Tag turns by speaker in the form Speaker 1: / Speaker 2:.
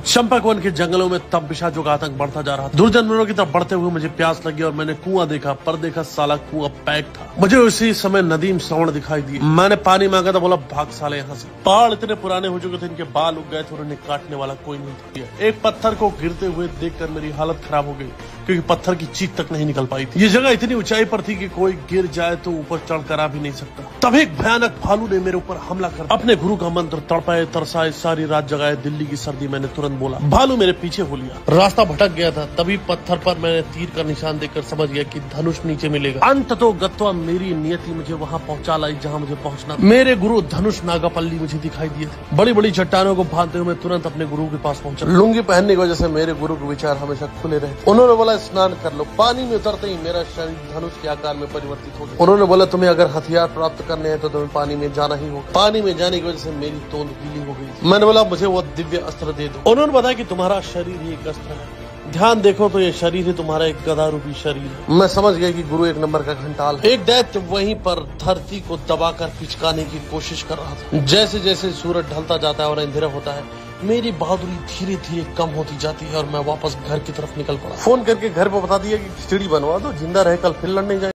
Speaker 1: Champak one के जंगलों में तब पिशाचों का आतंक बढ़ता जा रहा था। दुर्जनों की तरफ बढ़ते हुए मुझे प्यास लगी और मैंने कुआं देखा, पर देखा साला कुआं पैक था। मुझे उसी समय नदीम श्रवण दिखाई दिए। मैंने पानी मांगा था, बोला भाग साले यहाँ से। पहाड़ इतने पुराने हो चुके थे, इनके बाल उग गए थे और उन्हें काटने वाला कोई नहीं था। एक पत्थर को गिरते हुए देखकर मेरी हालत खराब हो गई, क्योंकि पत्थर की चीख तक नहीं निकल पाई थी। ये जगह इतनी ऊंचाई पर थी कि कोई गिर जाए तो ऊपर चढ़कर आ भी नहीं सकता। तब एक भयानक भालू ने मेरे ऊपर हमला कर अपने गुरु का मंत्र तड़पाए तरसाए सारी रात जगाए दिल्ली की सर्दी। मैंने तुरंत बोला। भालू मेरे पीछे हो लिया। रास्ता भटक गया था, तभी पत्थर पर मैंने तीर का निशान देखकर समझ गया कि धनुष नीचे मिलेगा। अंततोगत्वा मेरी नियति मुझे वहाँ पहुँचा लाई जहाँ मुझे पहुँचना था। मेरे गुरु धनुष नागापल्ली मुझे दिखाई दिए थे। बड़ी बड़ी चट्टानों को भांते हुए मैं तुरंत अपने गुरु के पास पहुंचा। लुंगी पहनने की वजह से मेरे गुरु के विचार हमेशा खुले रहे। उन्होंने बोला स्नान कर लो। पानी में उतरते ही मेरा शरीर धनुष के आकार में परिवर्तित हो गया। उन्होंने बोला तुम्हें अगर हथियार प्राप्त करने हैं तो तुम्हें पानी में जाना ही होगा। पानी में जाने की वजह से मेरी तोंद गीली हो गई। मैंने बोला मुझे वो दिव्य अस्त्र दे दो। उन्होंने बताया कि तुम्हारा शरीर ही एक अस्त्र है, ध्यान देखो तो ये शरीर है तुम्हारा एक गदा रूपी शरीर है। मैं समझ गया कि गुरु एक नंबर का घंटाल है। एक दैत्य वहीं पर धरती को दबाकर पिचकाने की कोशिश कर रहा था। जैसे जैसे सूरज ढलता जाता है और अंधेरा होता है, मेरी बहादुरी धीरे धीरे कम होती जाती है और मैं वापस घर की तरफ निकल पड़ा। फोन करके घर पे बता दिया कि खिचड़ी बनवा दो, जिंदा रहे कल फिर लड़ने जाए।